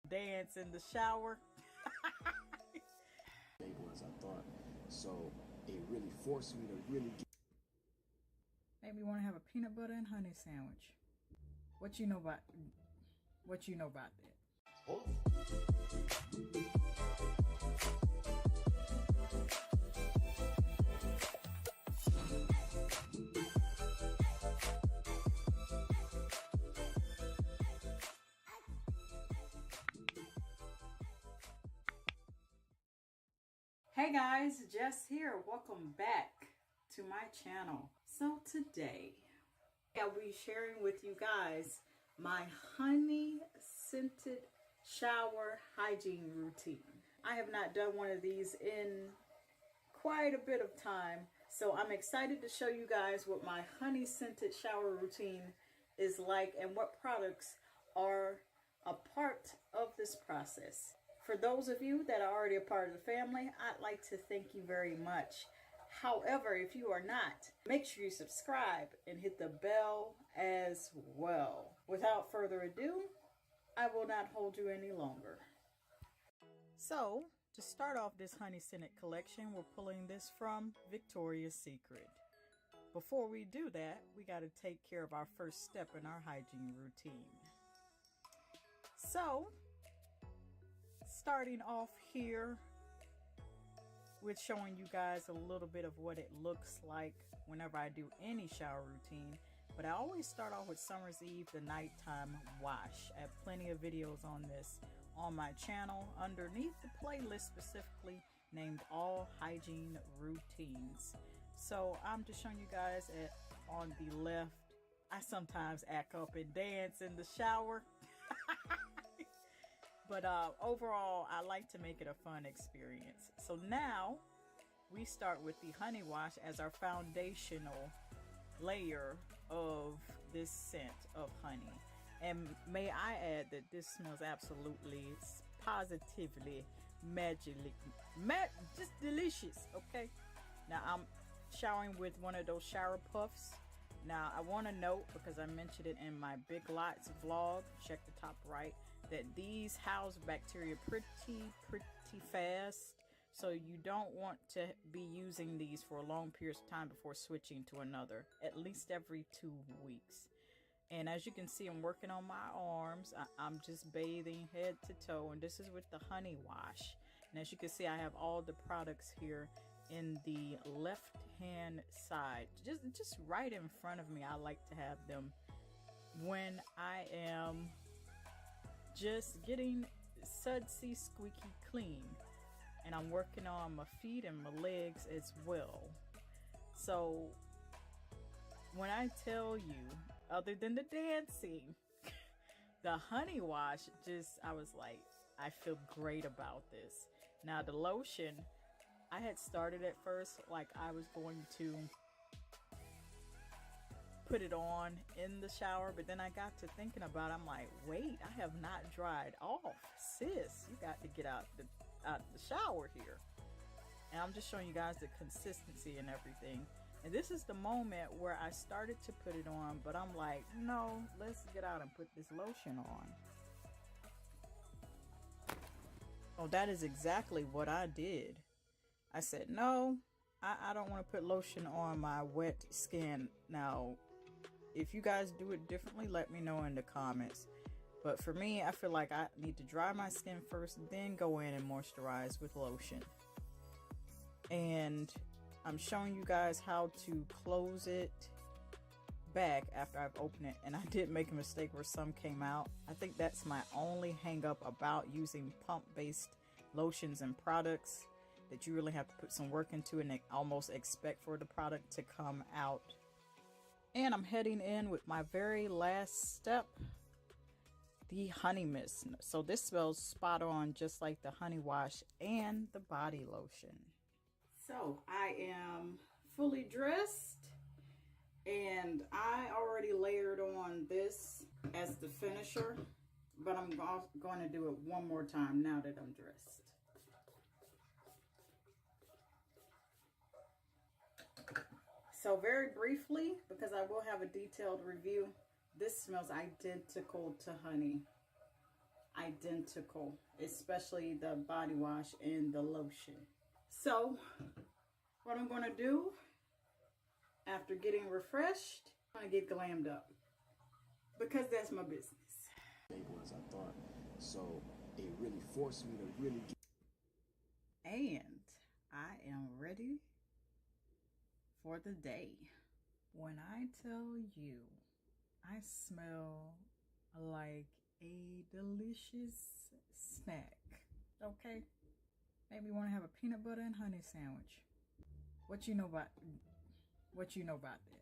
Dance in the shower. They was, I thought. So it really forced me to really get. Made me want to have a peanut butter and honey sandwich. What you know about that? Oh. Hey guys, Jess here. Welcome back to my channel. So today I'll be sharing with you guys my honey scented shower hygiene routine. I have not done one of these in quite a bit of time, so I'm excited to show you guys what my honey scented shower routine is like and what products are a part of this process. For those of you that are already a part of the family, I'd like to thank you very much. However, if you are not, make sure you subscribe and hit the bell as well. Without further ado, I will not hold you any longer. So, to start off this honey scented collection, we're pulling this from Victoria's Secret. Before we do that, we got to take care of our first step in our hygiene routine. So, starting off here with showing you guys a little bit of what it looks like whenever I do any shower routine. But I always start off with Summer's Eve, the nighttime wash. I have plenty of videos on this on my channel underneath the playlist specifically named All Hygiene Routines. So I'm just showing you guys on the left. I sometimes act up and dance in the shower. But overall, I like to make it a fun experience. So now we start with the honey wash as our foundational layer of this scent of honey. And may I add that this smells absolutely, positively, magically, just delicious, okay? Now I'm showering with one of those shower puffs. Now I want to note, because I mentioned it in my Big Lots vlog, check the top right, that these house bacteria pretty fast, so you don't want to be using these for a long period of time before switching to another, at least every 2 weeks. And as you can see, I'm working on my arms. I'm just bathing head to toe, and this is with the honey wash. And as you can see, I have all the products here in the left hand side, just right in front of me. I like to have them when I am just getting sudsy squeaky clean, and I'm working on my feet and my legs as well. So when I tell you, other than the dancing, the honey wash, I was like, I feel great about this. Now the lotion, I had started at first like I was going to put it on in the shower, but then I got to thinking about it. I'm like, wait, I have not dried off. Sis, you got to get out the shower here. And I'm just showing you guys the consistency and everything. And this is the moment where I started to put it on, but I'm like, no, let's get out and put this lotion on. Oh, that is exactly what I did. I said, no, I don't want to put lotion on my wet skin. Now, if you guys do it differently, let me know in the comments. But for me, I feel like I need to dry my skin first, then go in and moisturize with lotion. And I'm showing you guys how to close it back after I've opened it. And I did make a mistake where some came out. I think that's my only hang up about using pump-based lotions and products, that you really have to put some work into and almost expect for the product to come out. And I'm heading in with my very last step, the honey mist. So this smells spot on, just like the honey wash and the body lotion. So I am fully dressed, and I already layered on this as the finisher, but I'm going to do it one more time now that I'm dressed. So very briefly, because I will have a detailed review, this smells identical to honey. identical, especially the body wash and the lotion. So what I'm going to do after getting refreshed, I'm going to get glammed up because that's my business. As I thought. So it really forced me to really get. And I am ready for the day. When I tell you I smell like a delicious snack, okay? Maybe you want to have a peanut butter and honey sandwich. What you know about that?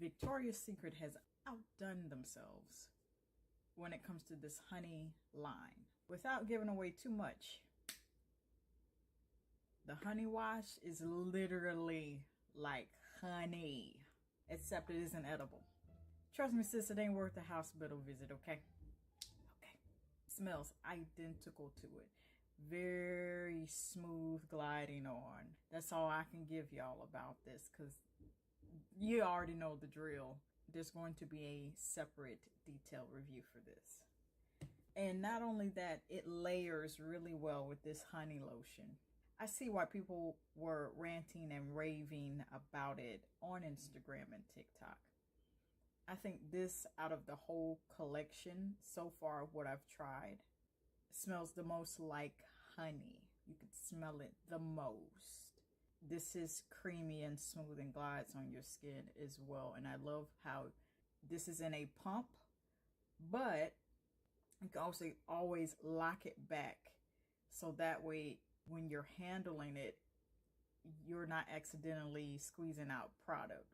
Victoria's Secret has outdone themselves when it comes to this honey line. Without giving away too much, the honey wash is literally like honey, except it isn't edible. Trust me, sis, it ain't worth the hospital visit, okay? Okay. Smells identical to it. Very smooth gliding on. That's all I can give y'all about this, because you already know the drill. There's going to be a separate detailed review for this. And not only that, it layers really well with this honey lotion. I see why people were ranting and raving about it on Instagram and TikTok. I think this, out of the whole collection so far of what I've tried, smells the most like honey. You can smell it the most. This is creamy and smooth and glides on your skin as well. And I love how this is in a pump, but you can also always lock it back. So that way, when you're handling it, you're not accidentally squeezing out product.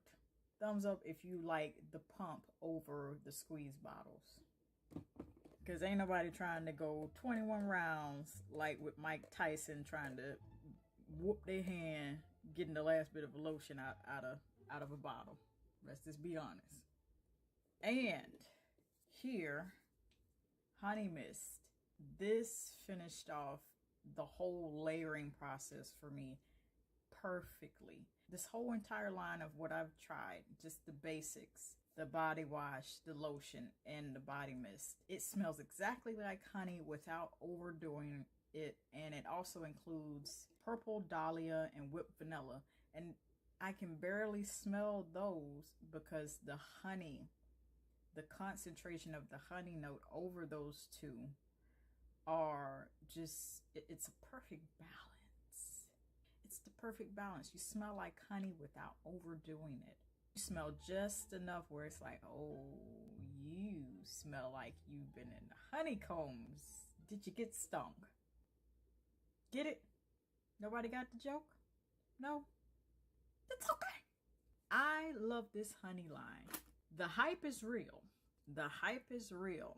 Thumbs up if you like the pump over the squeeze bottles. Because ain't nobody trying to go 21 rounds like with Mike Tyson trying to whoop their hand, getting the last bit of lotion out of a bottle. Let's just be honest. And here, Honey Mist. This finished off the whole layering process for me perfectly. This whole entire line of what I've tried, just the basics, the body wash, the lotion, and the body mist. It smells exactly like honey without overdoing it, and it also includes purple dahlia and whipped vanilla. And I can barely smell those because the honey, the concentration of the honey note over those two are just, it's a perfect balance. It's the perfect balance. You smell like honey without overdoing it. You smell just enough where it's like, oh, you smell like you've been in the honeycombs. Did you get stung? Get it? Nobody got the joke? No? It's okay. I love this honey line. The hype is real. The hype is real.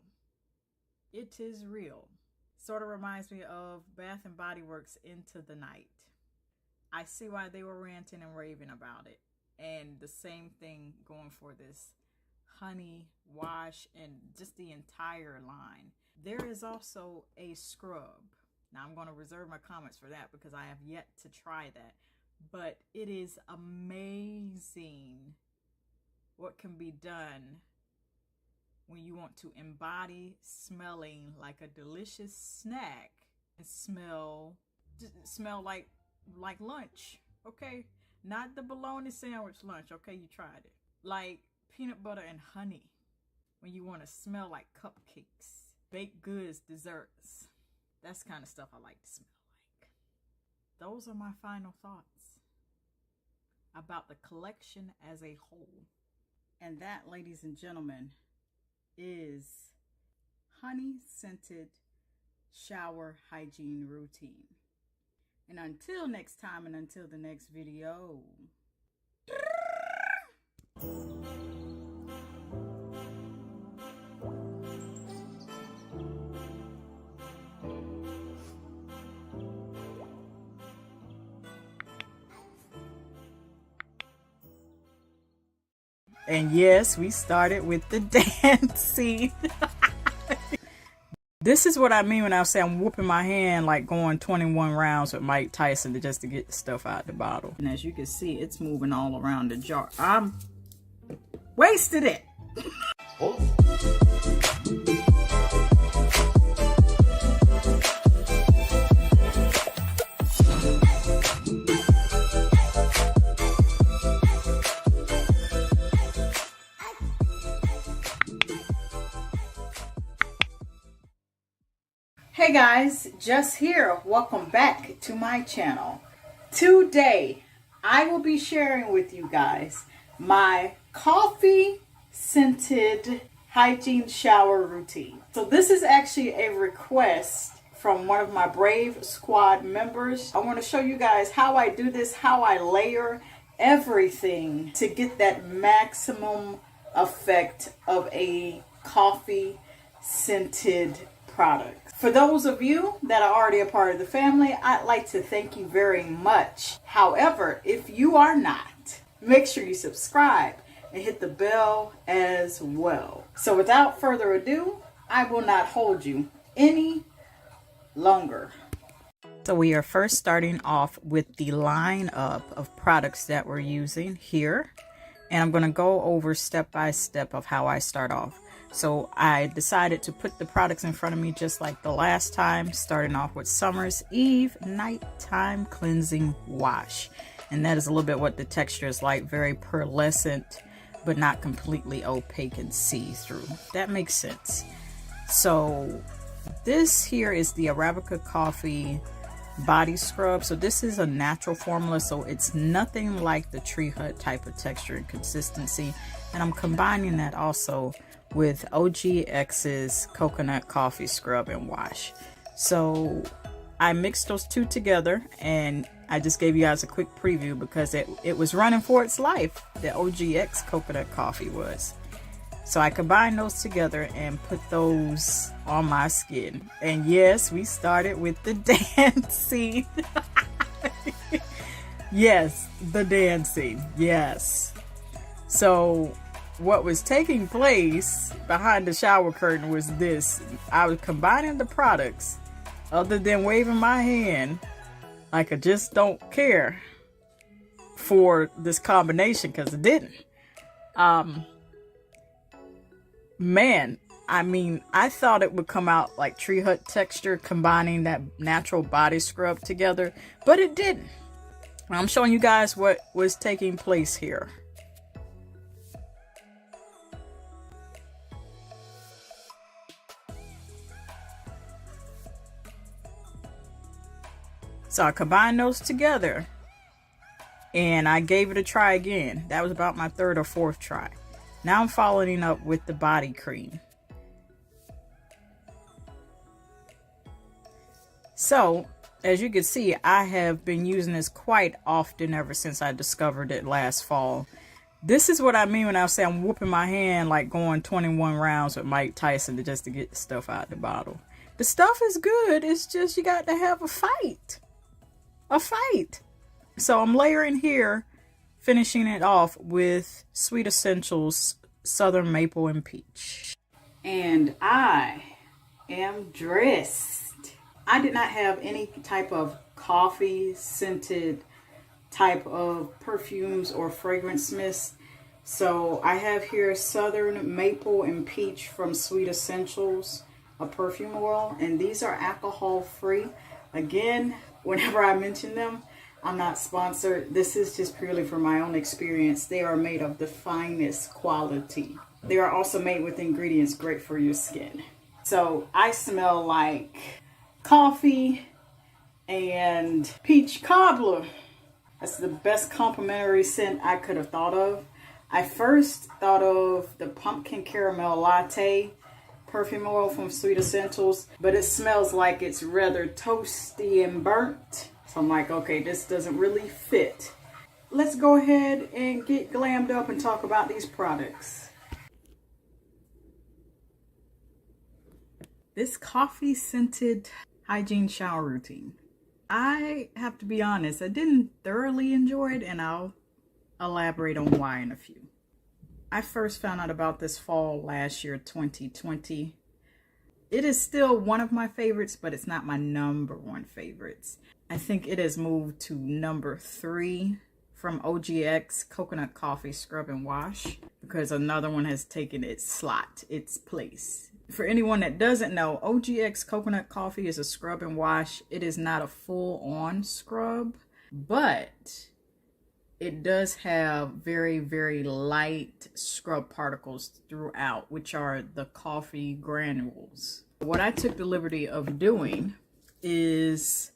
It is real. Sort of reminds me of Bath and Body Works Into the Night. I see why they were ranting and raving about it. And the same thing going for this honey wash and just the entire line. There is also a scrub. Now I'm going to reserve my comments for that because I have yet to try that. But it is amazing what can be done when you want to embody smelling like a delicious snack and smell like lunch, okay? Not the bologna sandwich lunch, okay? You tried it. Like peanut butter and honey when you want to smell like cupcakes, baked goods, desserts. That's the kind of stuff I like to smell like. Those are my final thoughts about the collection as a whole. And that, ladies and gentlemen, is honey scented shower hygiene routine. And until next time and until the next video. And yes, we started with the dance scene. This is what I mean when I say I'm whooping my hand like going 21 rounds with Mike Tyson just to get the stuff out the bottle. And as you can see, it's moving all around the jar. I'm wasted it. Oh. Hey guys, just here. Welcome back to my channel. Today, I will be sharing with you guys my coffee scented hygiene shower routine. So this is actually a request from one of my Brave Squad members. I want to show you guys how I do this, how I layer everything to get that maximum effect of a coffee scented product. For those of you that are already a part of the family, I'd like to thank you very much. However, if you are not, make sure you subscribe and hit the bell as well. So without further ado, I will not hold you any longer. So we are first starting off with the lineup of products that we're using here. And I'm going to go over step by step of how I start off. So I decided to put the products in front of me just like the last time, starting off with Summer's Eve Nighttime Cleansing Wash. And that is a little bit what the texture is like, very pearlescent, but not completely opaque and see-through. That makes sense. So this here is the Arabica Coffee Body Scrub. So this is a natural formula, so it's nothing like the Tree Hut type of texture and consistency. And I'm combining that also with OGX's Coconut Coffee Scrub and Wash. So I mixed those two together, and I just gave you guys a quick preview because it was running for its life. The OGX Coconut Coffee was. So I combined those together and put those on my skin. And yes, we started with the dancing. Yes, the dancing. Yes. So what was taking place behind the shower curtain was this. I was combining the products, other than waving my hand like I just don't care for this combination, because it didn't. Man, I mean, I thought it would come out like Tree Hut texture combining that natural body scrub together, but it didn't. I'm showing you guys what was taking place here. So I combined those together and I gave it a try again. That was about my third or fourth try. Now I'm following up with the body cream. So as you can see, I have been using this quite often ever since I discovered it last fall. This is what I mean when I say I'm whooping my hand like going 21 rounds with Mike Tyson just to get the stuff out of the bottle. The stuff is good. It's just you got to have a fight. A fight. So I'm layering here, finishing it off with Sweet Essentials Southern Maple and Peach. And I am dressed. I did not have any type of coffee scented type of perfumes or fragrance mist. So I have here Southern Maple and Peach from Sweet Essentials, a perfume oil. And these are alcohol free. Again, whenever I mention them, I'm not sponsored. This is just purely from my own experience. They are made of the finest quality. They are also made with ingredients great for your skin. So I smell like coffee and peach cobbler. That's the best complimentary scent I could have thought of. I first thought of the pumpkin caramel latte perfume oil from Sweet Essentials, but it smells like it's rather toasty and burnt. So I'm like, okay, this doesn't really fit. Let's go ahead and get glammed up and talk about these products. This coffee scented hygiene shower routine. I have to be honest, I didn't thoroughly enjoy it, and I'll elaborate on why in a few. I first found out about this fall last year, 2020. It is still one of my favorites, but it's not my number one favorites. I think it has moved to number 3 from OGX Coconut Coffee Scrub and Wash, because another one has taken its slot, its place. For anyone that doesn't know, OGX Coconut Coffee is a scrub and wash. It is not a full-on scrub, but it does have very, very light scrub particles throughout, which are the coffee granules. What I took the liberty of doing is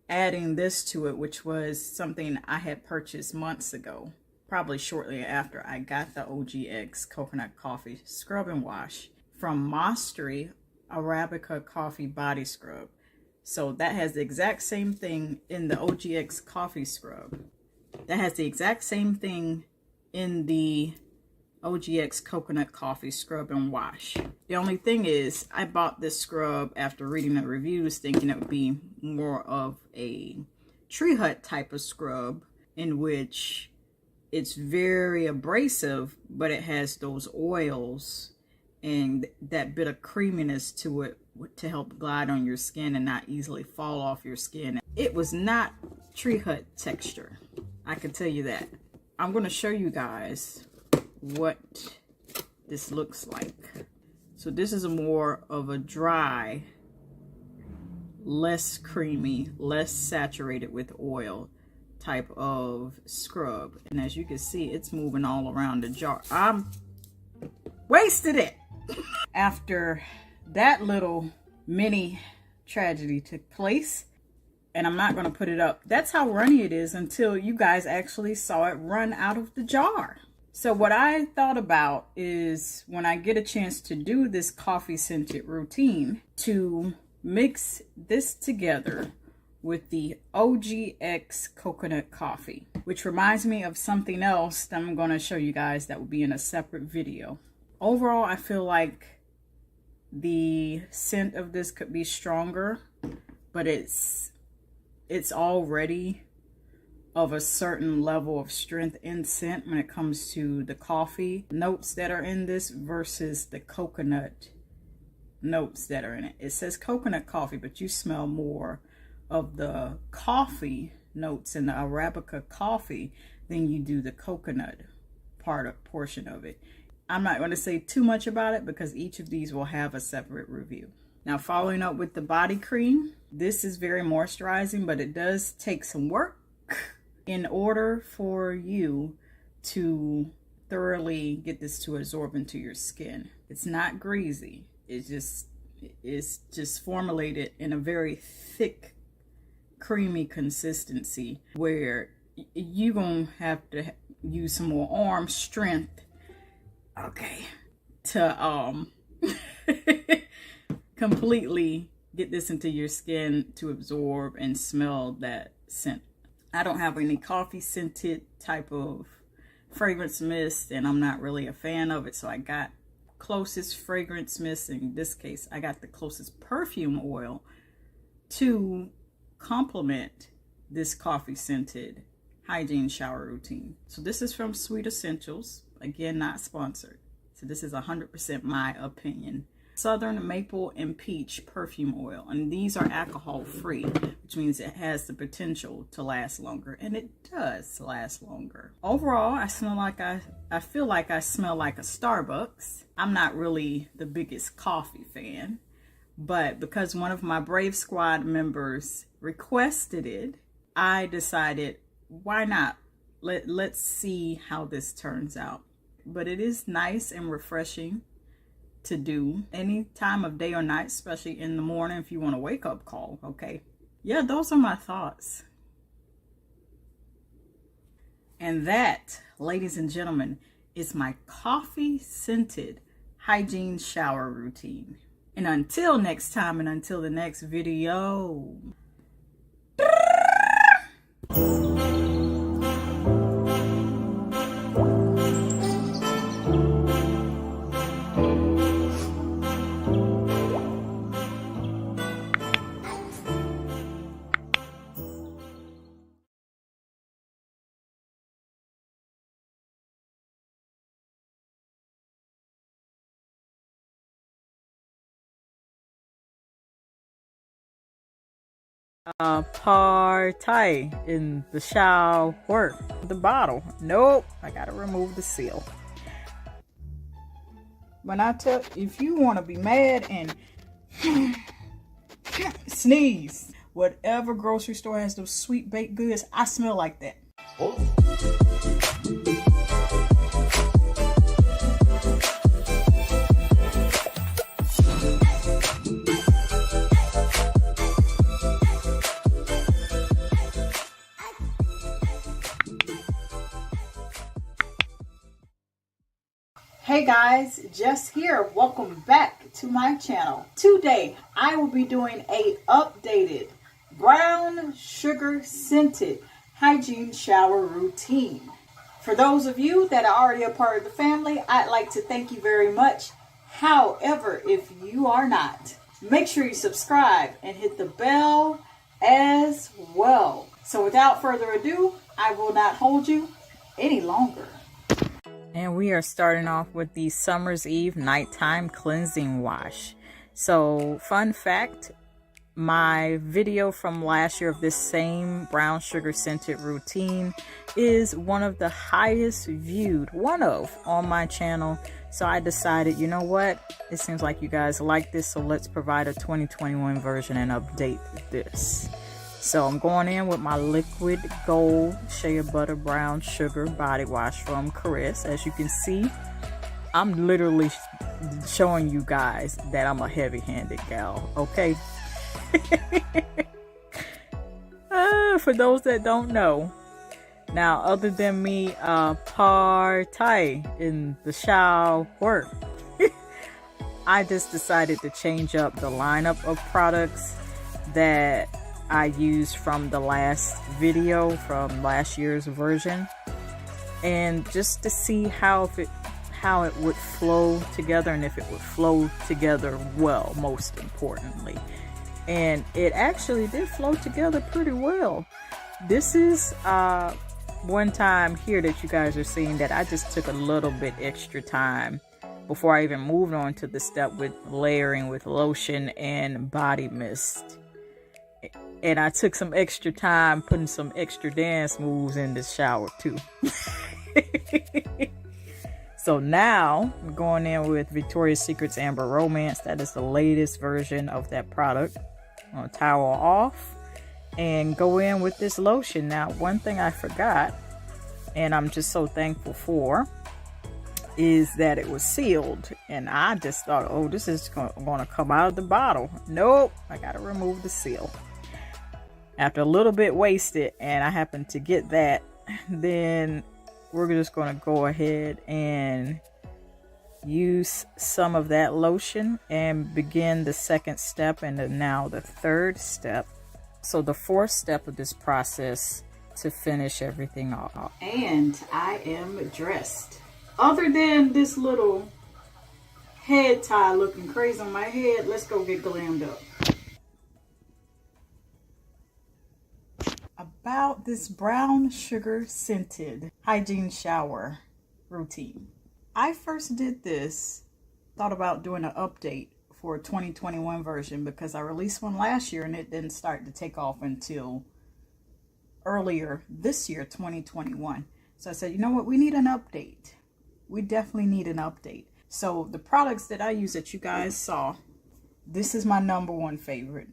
adding this to it, which was something I had purchased months ago, probably shortly after I got the OGX coconut coffee scrub and wash from Mastery Arabica coffee body scrub. So that has the exact same thing in the OGX coffee scrub. That has the exact same thing in the OGX coconut coffee scrub and wash. The only thing is, I bought this scrub after reading the reviews thinking it would be more of a tree hut type of scrub, in which it's very abrasive, but it has those oils and that bit of creaminess to it to help glide on your skin and not easily fall off your skin. It was not tree hut texture, I can tell you that. I'm going to show you guys what this looks like. So this is more of a dry, less creamy, less saturated with oil type of scrub. And as you can see, it's moving all around the jar. I'm wasted it. After that little mini tragedy took place, and I'm not going to put it up. That's how runny it is until you guys actually saw it run out of the jar. So what I thought about is, when I get a chance to do this coffee scented routine, to mix this together with the OGX coconut coffee, which reminds me of something else that I'm going to show you guys that will be in a separate video. Overall, I feel like the scent of this could be stronger, but it's already of a certain level of strength in scent when it comes to the coffee notes that are in this versus the coconut notes that are in it. It says coconut coffee, but you smell more of the coffee notes in the Arabica coffee than you do the coconut portion of it. I'm not going to say too much about it because each of these will have a separate review. Now, following up with the body cream, this is very moisturizing, but it does take some work in order for you to thoroughly get this to absorb into your skin. It's not greasy. It's just formulated in a very thick, creamy consistency where you're going to have to use some more arm strength, okay, to completely get this into your skin to absorb and smell that scent. I don't have any coffee scented type of fragrance mist, and I'm not really a fan of it, so I got closest fragrance mist. In this case, I got the closest perfume oil to complement this coffee scented hygiene shower routine. So this is from Sweet Essentials, again, not sponsored. So this is 100% my opinion. Southern Maple and Peach perfume oil, and these are alcohol free, which means it has the potential to last longer, and it does last longer. Overall, I feel like I smell like a Starbucks. I'm not really the biggest coffee fan, but because one of my Brave Squad members requested it, I decided, why not? Let's see how this turns out. But it is nice and refreshing to do any time of day or night, especially in the morning if you want a wake-up call. Okay, yeah, those are my thoughts. And that, ladies and gentlemen, is my coffee scented hygiene shower routine. And until next time, and until the next video, party in the shower. The bottle. Nope, I gotta remove the seal. When I tell, if you want to be mad and sneeze, whatever grocery store has those sweet baked goods, I smell like that. Oh. Hey guys, Jess here. Welcome back to my channel. Today I will be doing a updated brown sugar scented hygiene shower routine. For those of you that are already a part of the family, I'd like to thank you very much. However, if you are not, make sure you subscribe and hit the bell as well. So without further ado, I will not hold you any longer. And we are starting off with the Summer's Eve Nighttime Cleansing Wash. So, fun fact, my video from last year of this same brown sugar scented routine is one of the highest viewed, on my channel. So I decided, you know what, it seems like you guys like this, so let's provide a 2021 version and update this. So I'm going in with my LiQWYD Gold Shea Butter Brown Sugar Body Wash from Chris. As you can see, I'm literally showing you guys that I'm a heavy-handed gal, okay? For those that don't know, now other than me party in the shower, I just decided to change up the lineup of products that I used from the last video, from last year's version, and just to see how it would flow together, and if it would flow together well, most importantly. And it actually did flow together pretty well. This is one time here that you guys are seeing that I just took a little bit extra time before I even moved on to the step with layering with lotion and body mist. And I took some extra time putting some extra dance moves in the shower too. So now I'm going in with Victoria's Secret's Amber Romance. That is the latest version of that product. I'm gonna towel off and go in with this lotion. Now, one thing I forgot, and I'm just so thankful for, is that it was sealed. And I just thought, oh, this is gonna come out of the bottle. Nope, I gotta remove the seal. After a little bit wasted, and I happened to get that, then we're just going to go ahead and use some of that lotion and begin the second step, and now the third step. So the fourth step of this process to finish everything off. And I am dressed. Other than this little head tie looking crazy on my head, let's go get glammed up. About this brown sugar scented hygiene shower routine. I first did this, thought about doing an update for a 2021 version because I released one last year and it didn't start to take off until earlier this year, 2021. So I said, you know what, we need an update. We definitely need an update. So the products that I use that you guys saw, this is my #1 favorite.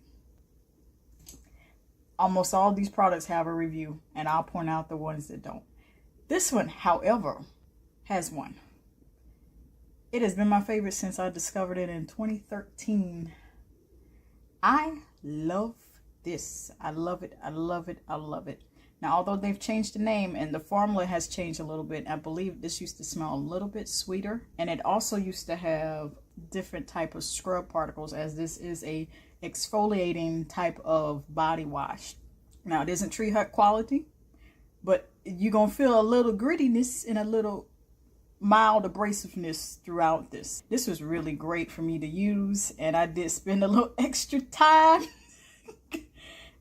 Almost all these products have a review, and I'll point out the ones that don't. This one, however, has one. It has been my favorite since I discovered it in 2013. I love this. I love it. I love it. I love it. Now, although they've changed the name and the formula has changed a little bit, I believe this used to smell a little bit sweeter. And it also used to have different type of scrub particles, as this is a exfoliating type of body wash. Now, it isn't Tree Hut quality, but you're going to feel a little grittiness and a little mild abrasiveness throughout this. This was really great for me to use, and I did spend a little extra time.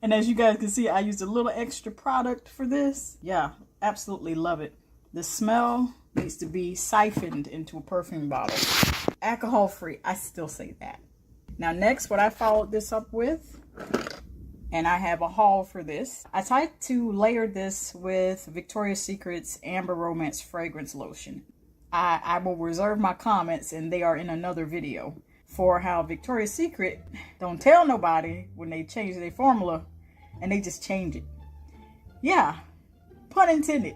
And as you guys can see, I used a little extra product for this. Yeah, absolutely love it. The smell needs to be siphoned into a perfume bottle. Alcohol free, I still say that. Now next, what I followed this up with, and I have a haul for this. I tried to layer this with Victoria's Secret's Amber Romance Fragrance Lotion. I will reserve my comments, and they are in another video, for how Victoria's Secret don't tell nobody when they change their formula, and they just change it. Yeah, pun intended.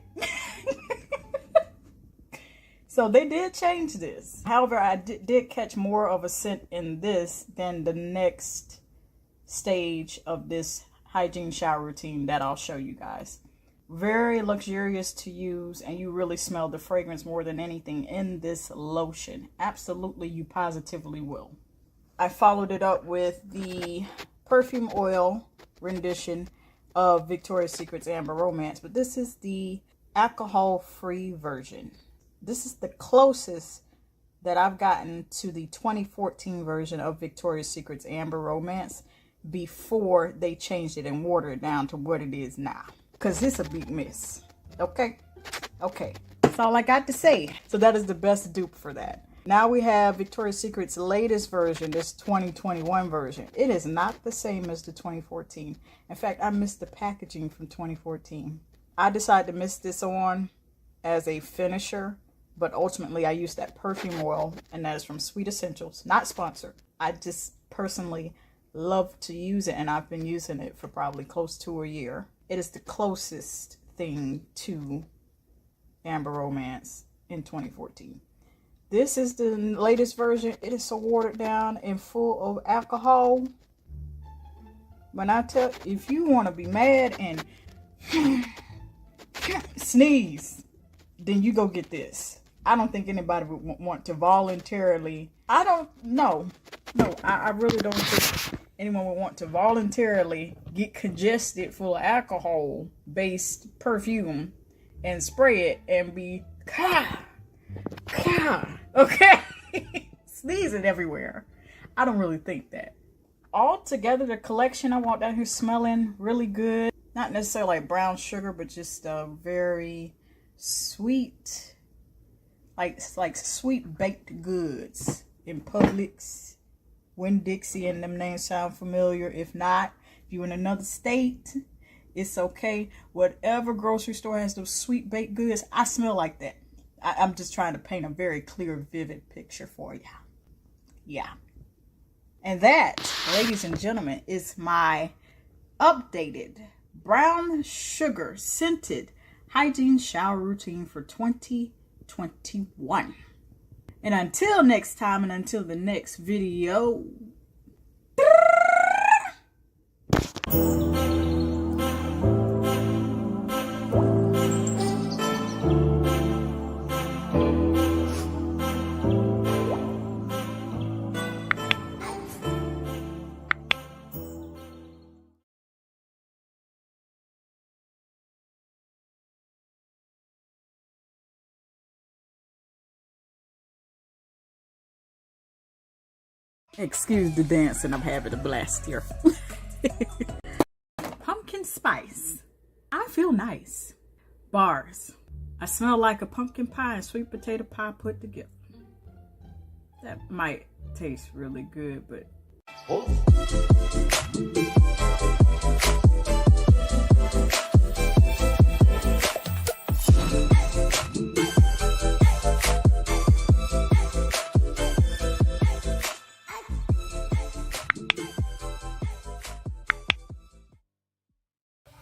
So they did change this. However, I did catch more of a scent in this than the next stage of this hygiene shower routine that I'll show you guys. Very luxurious to use, and you really smell the fragrance more than anything in this lotion. Absolutely, you positively will. I followed it up with the perfume oil rendition of Victoria's Secret's Amber Romance, but this is the alcohol-free version. This is the closest that I've gotten to the 2014 version of Victoria's Secret's Amber Romance before they changed it and watered it down to what it is now. Because it's a big miss. Okay? Okay. That's all I got to say. So that is the best dupe for that. Now we have Victoria's Secret's latest version, this 2021 version. It is not the same as the 2014. In fact, I missed the packaging from 2014. I decided to mix this on as a finisher, but ultimately I used that perfume oil, and that is from Sweet Essentials. Not sponsored. I just personally love to use it, and I've been using it for probably close to a year. It is the closest thing to Amber Romance in 2014. This is the latest version. It is so watered down and full of alcohol. When I tell, if you want to be mad and sneeze, then you go get this. I don't think anybody would want to voluntarily. I don't know. No, I really don't think anyone would want to voluntarily get congested full of alcohol-based perfume and spray it and be okay, sneezing everywhere. I don't really think that. Altogether, the collection I walked down here smelling really good. Not necessarily like brown sugar, but just very sweet, like sweet baked goods in Publix. Winn-Dixie and them names sound familiar. If not, if you're in another state, it's okay. Whatever grocery store has those sweet baked goods, I smell like that. I'm just trying to paint a very clear, vivid picture for you. Yeah. And that, ladies and gentlemen, is my updated brown sugar scented hygiene shower routine for 2021. And until next time, and until the next video. Excuse the dancing, I'm having a blast here. Pumpkin spice. I feel nice. Bars. I smell like a pumpkin pie and sweet potato pie put together. That might taste really good, but...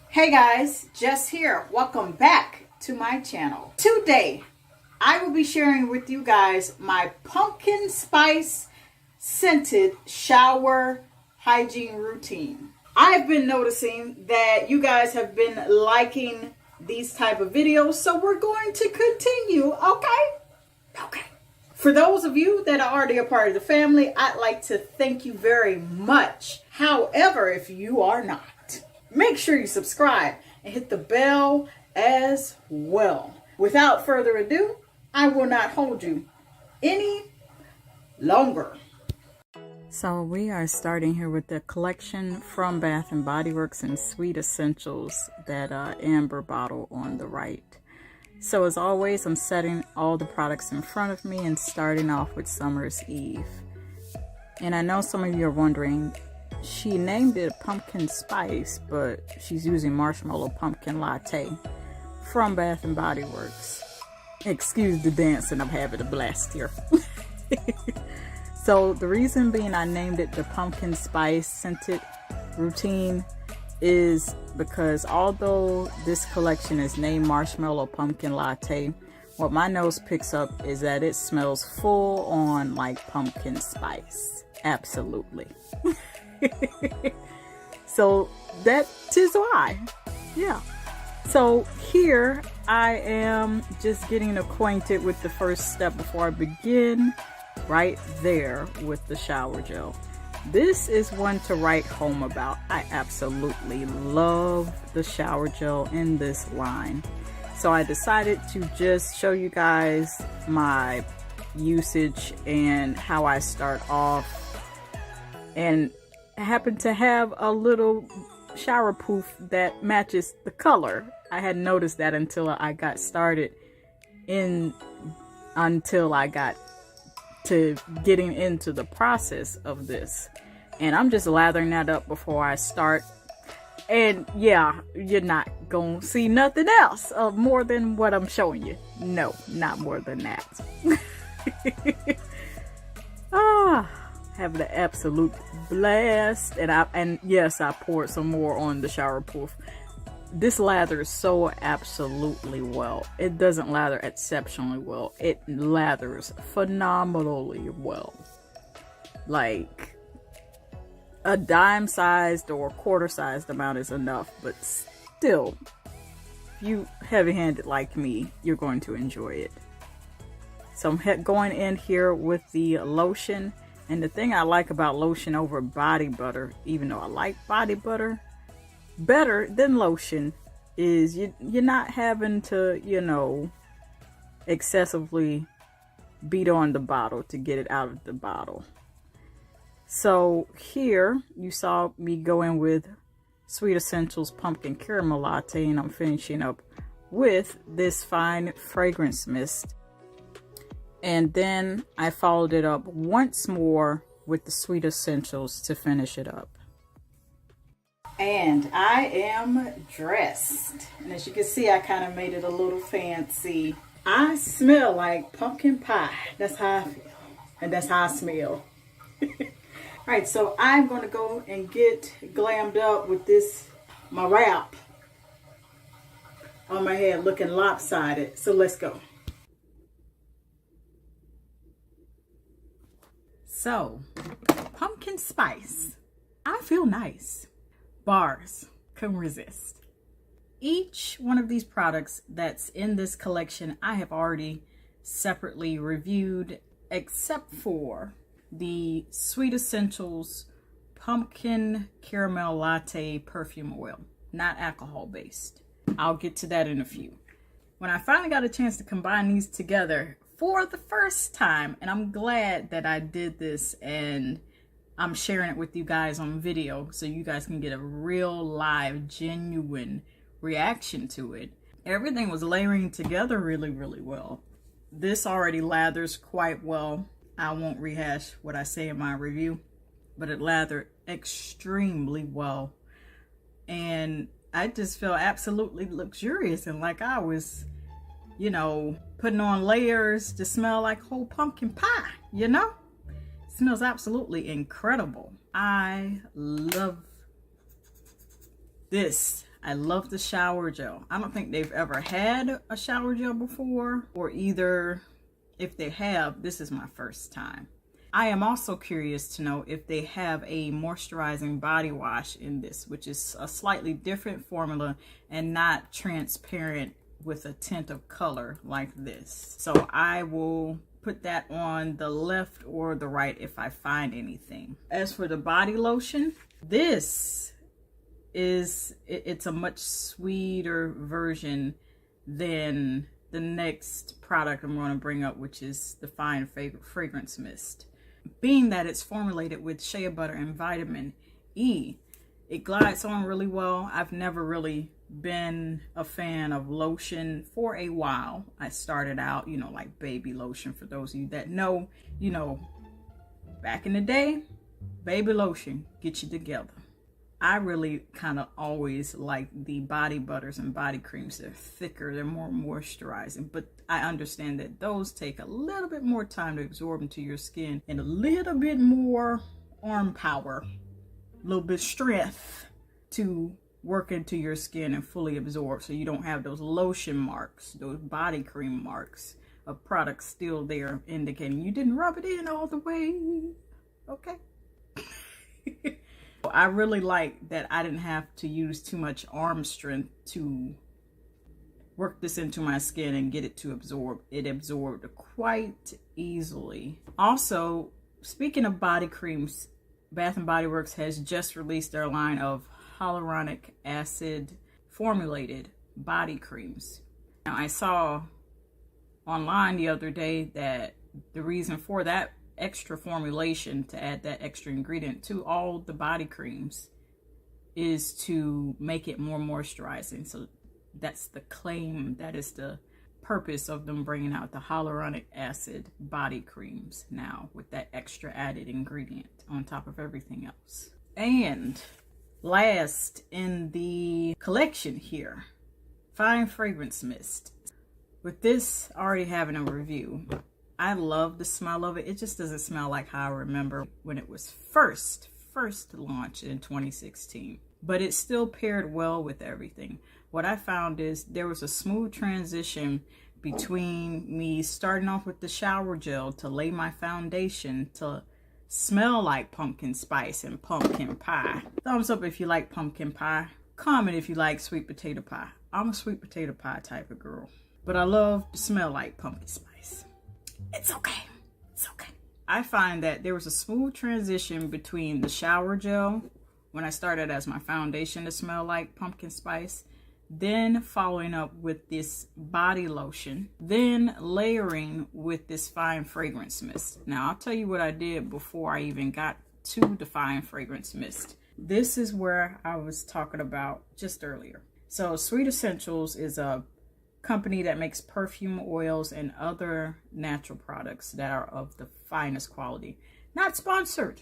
Hey guys, Jess here. Welcome back to my channel. Today, I will be sharing with you guys my pumpkin spice scented shower hygiene routine. I've been noticing that you guys have been liking these type of videos, so we're going to continue, okay? Okay. For those of you that are already a part of the family, I'd like to thank you very much. However, if you are not, make sure you subscribe and hit the bell as well. Without further ado, I will not hold you any longer. So we are starting here with the collection from Bath & Body Works and Sweet Essentials, that amber bottle on the right. So as always, I'm setting all the products in front of me and starting off with Summer's Eve. And I know some of you are wondering, she named it pumpkin spice, but she's using marshmallow pumpkin latte from Bath & Body Works. Excuse the dancing, I'm having a blast here. So the reason being I named it the pumpkin spice scented routine is because although this collection is named marshmallow pumpkin latte, what my nose picks up is that it smells full on like pumpkin spice. Absolutely. So that is why. Yeah. So here I am just getting acquainted with the first step before I begin, right there with the shower gel. This is one to write home about. I absolutely love the shower gel in this line. So I decided to just show you guys my usage and how I start off. And I happen to have a little shower poof that matches the color. I hadn't noticed that until I got started until I got to getting into the process of this. And I'm just lathering that up before I start. And yeah, you're not gonna see nothing else of more than what I'm showing you. No, not more than that. Having an absolute blast. And yes, I poured some more on the shower poof. This lathers so absolutely well. It doesn't lather exceptionally well. It lathers phenomenally well. Like a dime-sized or quarter-sized amount is enough, but still, if you heavy-handed like me, you're going to enjoy it. So I'm going in here with the lotion. And the thing I like about lotion over body butter, even though I like body butter better than lotion, is you're not having to, you know, excessively beat on the bottle to get it out of the bottle. So here you saw me go in with Sweet Essentials Pumpkin Caramel Latte, and I'm finishing up with this fine fragrance mist. And then I followed it up once more with the Sweet Essentials to finish it up. And I am dressed. And as you can see, I kind of made it a little fancy. I smell like pumpkin pie. That's how I feel. And that's how I smell. Alright, so I'm going to go and get glammed up with this, my wrap on my head looking lopsided. So let's go. So, pumpkin spice. I feel nice. Bars, couldn't resist. Each one of these products that's in this collection, I have already separately reviewed, except for the Sweet Essentials Pumpkin Caramel Latte Perfume Oil, not alcohol based. I'll get to that in a few. When I finally got a chance to combine these together for the first time, and I'm glad that I did this and I'm sharing it with you guys on video so you guys can get a real live, genuine reaction to it. Everything was layering together really, really well. This already lathers quite well. I won't rehash what I say in my review, but it lathered extremely well. And I just felt absolutely luxurious and like I was, you know, putting on layers to smell like whole pumpkin pie, you know? It smells absolutely incredible. I love this. I love the shower gel. I don't think they've ever had a shower gel before, or either if they have, this is my first time. I am also curious to know if they have a moisturizing body wash in this, which is a slightly different formula and not transparent with a tint of color like this. So I will put that on the left or the right if I find anything. As for the body lotion, this is, it's a much sweeter version than the next product I'm going to bring up, which is the Fine Fragrance Mist. Being that it's formulated with shea butter and vitamin E, it glides on really well. I've never really been a fan of lotion for a while. I started out, you know, like baby lotion. For those of you that know, you know, back in the day, baby lotion get you together. I really kind of always like the body butters and body creams. They're thicker, they're more moisturizing, but I understand that those take a little bit more time to absorb into your skin and a little bit more arm power, a little bit strength to work into your skin and fully absorb, so you don't have those lotion marks, those body cream marks of products still there indicating you didn't rub it in all the way. Okay. I really like that I didn't have to use too much arm strength to work this into my skin and get it to absorb. It absorbed quite easily. Also, speaking of body creams, Bath & Body Works has just released their line of hyaluronic acid formulated body creams. Now, I saw online the other day that the reason for that extra formulation, to add that extra ingredient to all the body creams, is to make it more moisturizing. So that's the claim, that is the purpose of them bringing out the hyaluronic acid body creams now, with that extra added ingredient on top of everything else. And last in the collection here, Fine Fragrance Mist. With this already having a review, I love the smell of it. It just doesn't smell like how I remember when it was first launched in 2016. But it still paired well with everything. What I found is there was a smooth transition between me starting off with the shower gel to lay my foundation to smell like pumpkin spice and pumpkin pie. Thumbs up if you like pumpkin pie. Comment if you like sweet potato pie. I'm a sweet potato pie type of girl, but I love to smell like pumpkin spice. It's okay. It's okay. I find that there was a smooth transition between the shower gel when I started as my foundation to smell like pumpkin spice, then following up with this body lotion, then layering with this Fine Fragrance Mist. Now, I'll tell you what I did before I even got to the Fine Fragrance Mist. This is where I was talking about just earlier. So Sweet Essentials is a company that makes perfume oils and other natural products that are of the finest quality. Not sponsored.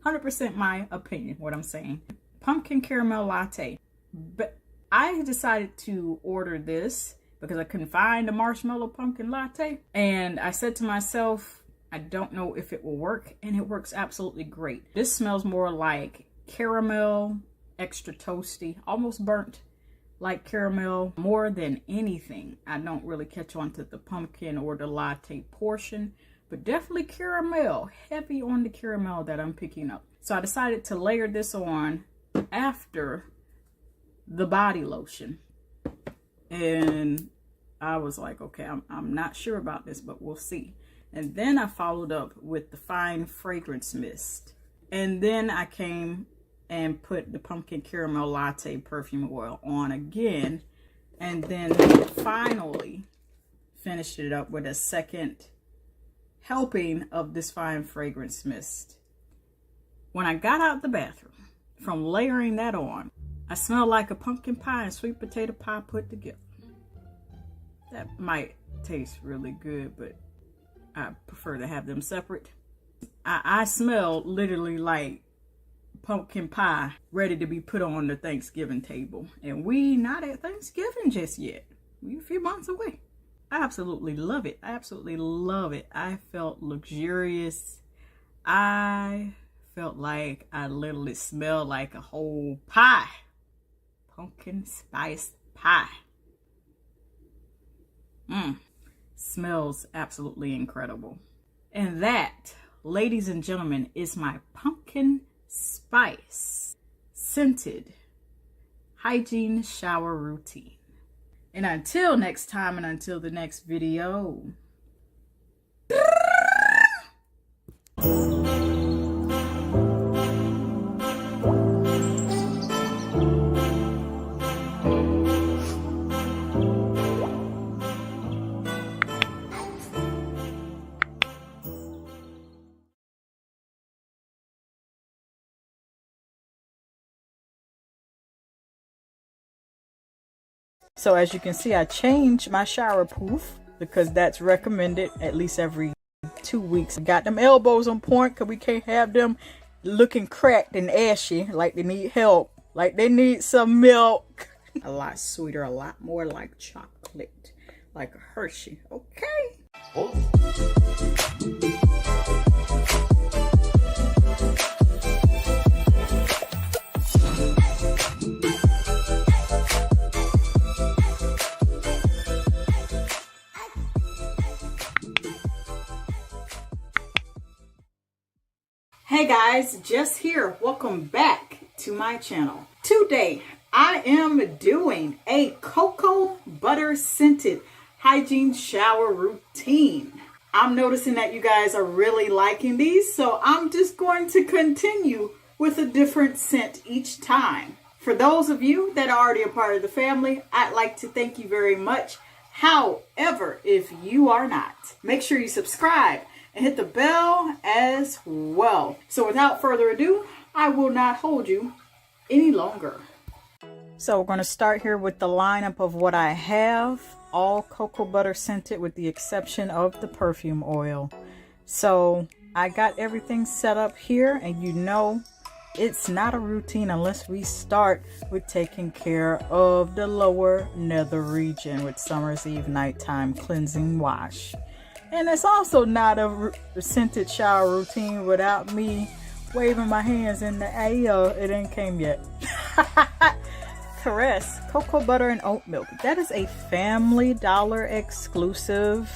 100% my opinion, what I'm saying. Pumpkin caramel latte. But I decided to order this because I couldn't find a marshmallow pumpkin latte. And I said to myself, I don't know if it will work. And it works absolutely great. This smells more like caramel, extra toasty, almost burnt like caramel more than anything. I don't really catch on to the pumpkin or the latte portion, but definitely caramel, heavy on the caramel that I'm picking up. So I decided to layer this on after the body lotion. And I was like, okay, I'm not sure about this, but we'll see. And then I followed up with the Fine Fragrance Mist. And then I came and put the pumpkin caramel latte perfume oil on again. And then finally finished it up with a second helping of this Fine Fragrance Mist. When I got out the bathroom from layering that on, I smelled like a pumpkin pie and sweet potato pie put together. That might taste really good, but I prefer to have them separate. I smell literally like pumpkin pie ready to be put on the Thanksgiving table. And we not at Thanksgiving just yet. We're a few months away. I absolutely love it. I absolutely love it. I felt luxurious. I felt like I literally smelled like a whole pie. Pumpkin spice pie. Smells absolutely incredible. And that, ladies and gentlemen, is my pumpkin spice scented hygiene shower routine. And until next time and until the next video. So as you can see, I changed my shower poof because that's recommended at least every 2 weeks. Got them elbows on point because we can't have them looking cracked and ashy like they need help, like they need some milk. A lot sweeter, a lot more like chocolate, like a Hershey. Okay. Oh. Hey guys, Jess here. Welcome back to my channel. Today, I am doing a cocoa butter scented hygiene shower routine. I'm noticing that you guys are really liking these, so I'm just going to continue with a different scent each time. For those of you that are already a part of the family, I'd like to thank you very much. However, if you are not, make sure you subscribe and hit the bell as well. So without further ado, I will not hold you any longer. So we're going to start here with the lineup of what I have. All cocoa butter scented with the exception of the perfume oil. So I got everything set up here, and you know it's not a routine unless we start with taking care of the lower nether region with Summer's Eve nighttime cleansing wash. And it's also not a scented shower routine without me waving my hands in the air. It ain't came yet. Caress cocoa butter and oat milk. That is a Family Dollar exclusive.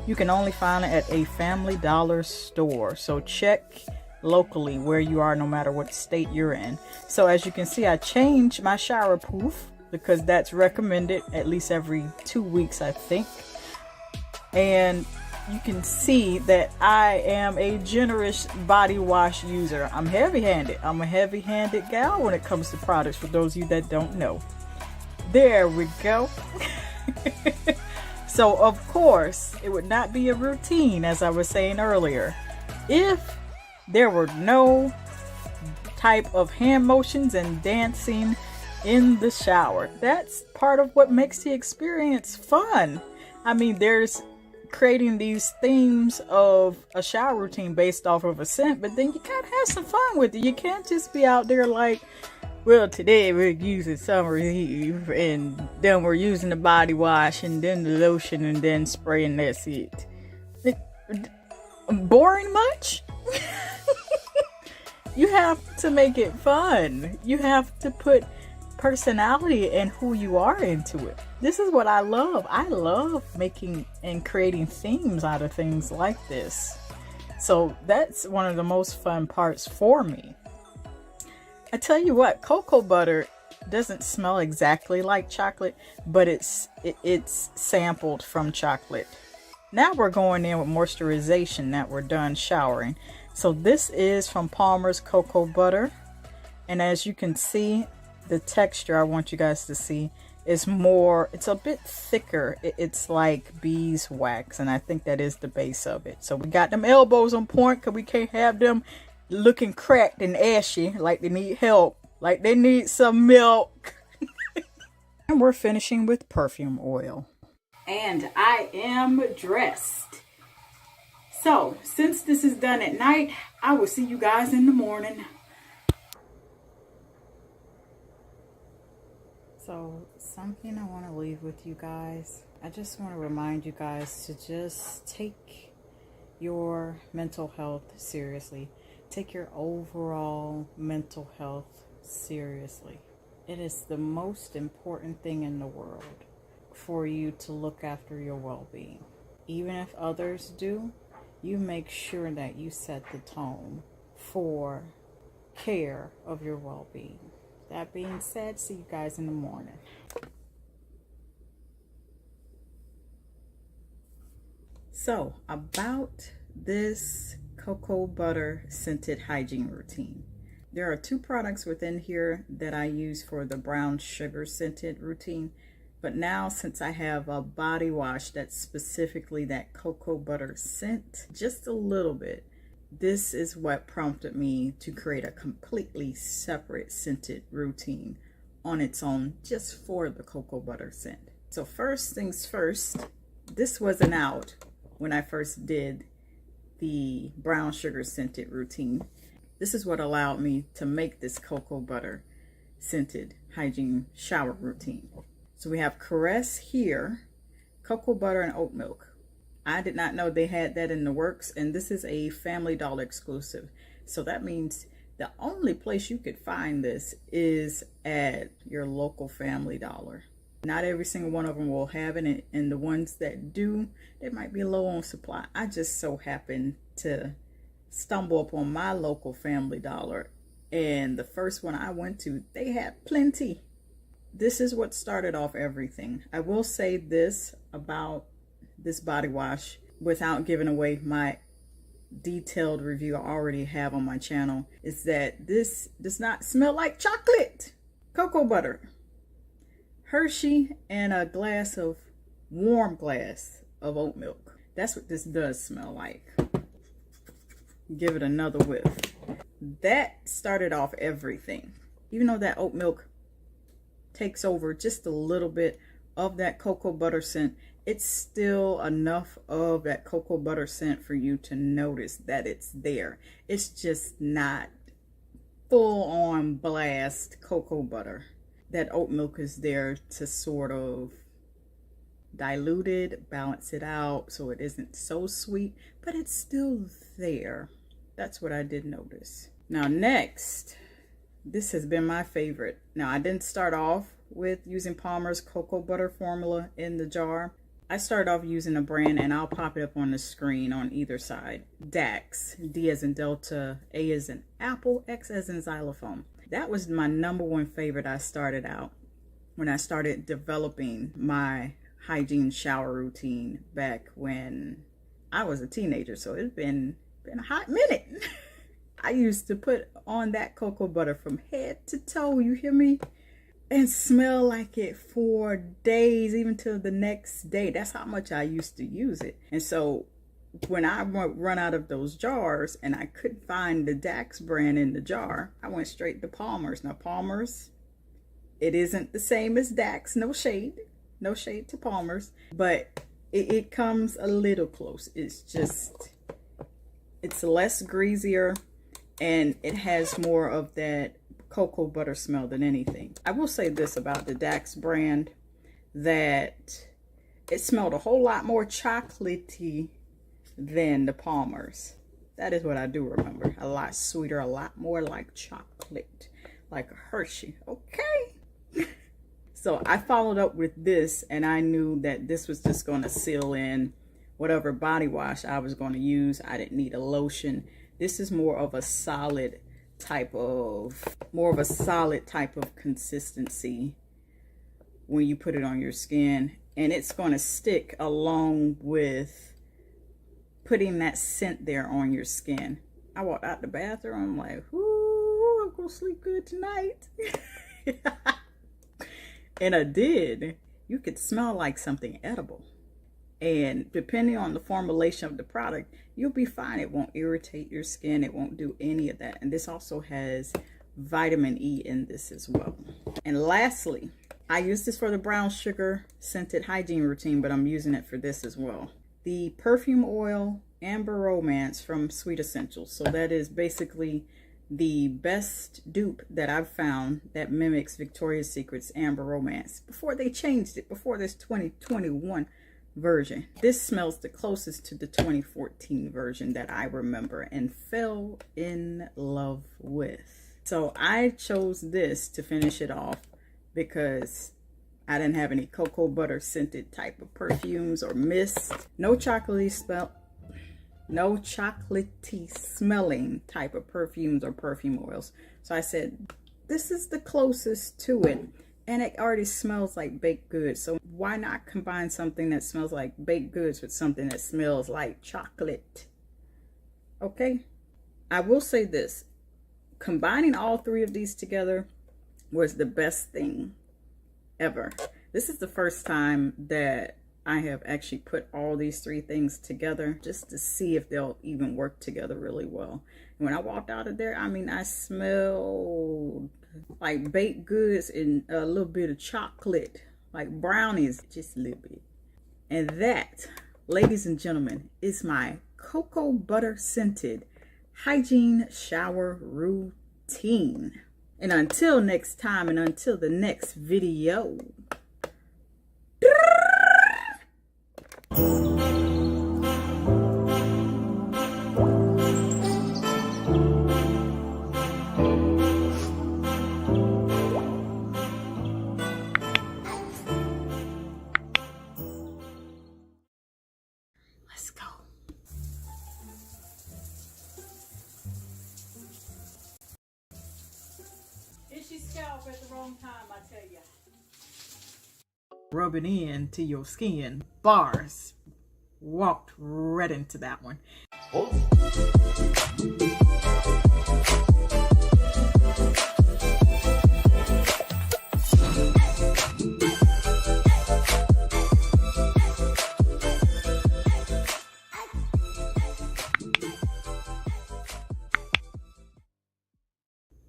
You can only find it at a Family Dollar store. So check locally where you are, no matter what state you're in. So as you can see, I changed my shower poof because that's recommended at least every 2 weeks, I think. And you can see that I am a generous body wash user. I'm heavy-handed. I'm a heavy-handed gal when it comes to products, for those of you that don't know. There we go. So, of course, it would not be a routine, as I was saying earlier, if there were no type of hand motions and dancing in the shower. That's part of what makes the experience fun. I mean, there's creating these themes of a shower routine based off of a scent, but then you gotta have some fun with it. You can't just be out there like, well, today we're using Summer's Eve, and then we're using the body wash, and then the lotion, and then spraying. That's it. Boring much? You have to make it fun. You have to put personality and who you are into it. This is what I love. I love making and creating themes out of things like this. So that's one of the most fun parts for me. I tell you what, cocoa butter doesn't smell exactly like chocolate, but it's sampled from chocolate. Now we're going in with moisturization that we're done showering. So this is from Palmer's Cocoa Butter. And as you can see, the texture I want you guys to see is more, it's a bit thicker. It's like beeswax, and I think that is the base of it. So we got them elbows on point because we can't have them looking cracked and ashy like they need help, like they need some milk. And we're finishing with perfume oil. And I am dressed. So since this is done at night, I will see you guys in the morning. So something I want to leave with you guys. I just want to remind you guys to just take your mental health seriously. Take your overall mental health seriously. It is the most important thing in the world for you to look after your well-being. Even if others do, you make sure that you set the tone for care of your well-being. That being said, see you guys in the morning. So, about this cocoa butter scented hygiene routine. There are 2 products within here that I use for the brown sugar scented routine. But now, since I have a body wash that's specifically that cocoa butter scent, just a little bit, this is what prompted me to create a completely separate scented routine on its own, just for the cocoa butter scent. So first things first, this wasn't out when I first did the brown sugar scented routine. This is what allowed me to make this cocoa butter scented hygiene shower routine. So we have Caress here, cocoa butter and oat milk. I did not know they had that in the works, and this is a Family Dollar exclusive. So that means the only place you could find this is at your local Family Dollar. Not every single one of them will have it, and the ones that do, they might be low on supply. I just so happened to stumble upon my local Family Dollar, and the first one I went to, they had plenty. this is what started off everything. I will say this about this body wash without giving away my detailed review I already have on my channel, is that this does not smell like chocolate. Cocoa butter, Hershey, and a warm glass of oat milk. That's what this does smell like. Give it another whiff. That started off everything. Even though that oat milk takes over just a little bit of that cocoa butter scent, it's still enough of that cocoa butter scent for you to notice that it's there. It's just not full on blast cocoa butter. That oat milk is there to sort of dilute it, balance it out so it isn't so sweet, but it's still there. That's what I did notice. Now next, this has been my favorite. Now I didn't start off with using Palmer's cocoa butter formula in the jar. I started off using a brand, and I'll pop it up on the screen on either side. Dax, D as in Delta, A as in Apple, X as in Xylophone. That was my #1 favorite. I started out when I started developing my hygiene shower routine back when I was a teenager. So it's been a hot minute. I used to put on that cocoa butter from head to toe, you hear me? And smell like it for days, even till the next day. That's how much I used to use it. And so when I run out of those jars and I couldn't find the Dax brand in the jar, I went straight to Palmer's. Now Palmer's, it isn't the same as Dax, no shade to Palmer's, but it comes a little close. It's just, it's less greasier and it has more of that cocoa butter smell than anything. I will say this about the Dax brand, that it smelled a whole lot more chocolatey than the Palmer's. That is what I do remember. A lot sweeter, a lot more like chocolate, like a Hershey. Okay. So I followed up with this, and I knew that this was just going to seal in whatever body wash I was going to use. I didn't need a lotion. This is more of a solid type of consistency when you put it on your skin, and it's going to stick along with putting that scent there on your skin. I walked out the bathroom, I'm like, ooh, I'm gonna sleep good tonight. And I did. You could smell like something edible, and depending on the formulation of the product, you'll be fine. It won't irritate your skin. It won't do any of that. And this also has vitamin E in this as well. And lastly, I use this for the brown sugar scented hygiene routine, but I'm using it for this as well. The perfume oil Amber Romance from Sweet Essentials. So that is basically the best dupe that I've found that mimics Victoria's Secret's Amber Romance before they changed it, before this 2021 version. This smells the closest to the 2014 version that I remember and fell in love with. So I chose this to finish it off because I didn't have any cocoa butter scented type of perfumes or mist. No chocolatey smelling type of perfumes or perfume oils. So I said, this is the closest to it. And it already smells like baked goods. So why not combine something that smells like baked goods with something that smells like chocolate? Okay. I will say this. Combining all three of these together was the best thing ever. This is the first time that I have actually put all these three things together just to see if they'll even work together really well. And when I walked out of there, I mean, I smelled like baked goods and a little bit of chocolate, like brownies, just a little bit. And that, ladies and gentlemen, is my cocoa butter scented hygiene shower routine. And until next time, and until the next video, let's go. Itchy scalp at the wrong time, I tell ya. rubbing in to your skin. Bars. Walked right into that one. Oh.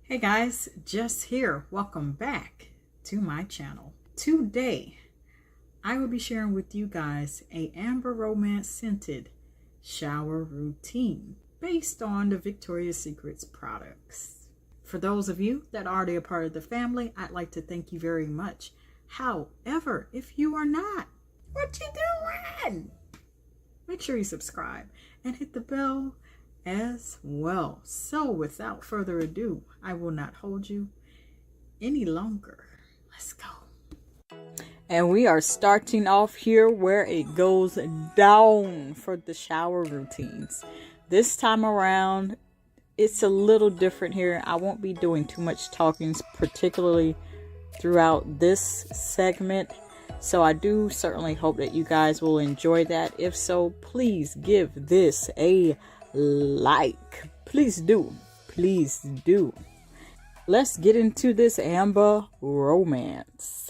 Hey guys, Jess here. Welcome back to my channel. Today, I will be sharing with you guys a Amber Romance scented shower routine based on the Victoria's Secret's products. For those of you that are already a part of the family, I'd like to thank you very much. However, if you are not, what you doing? Make sure you subscribe and hit the bell as well. So without further ado, I will not hold you any longer. Let's go. And we are starting off here where it goes down for the shower routines. This time around, it's a little different here. I won't be doing too much talking, particularly throughout this segment. So I do certainly hope that you guys will enjoy that. If so, please give this a like. Please do. Please do. Let's get into this Amber Romance.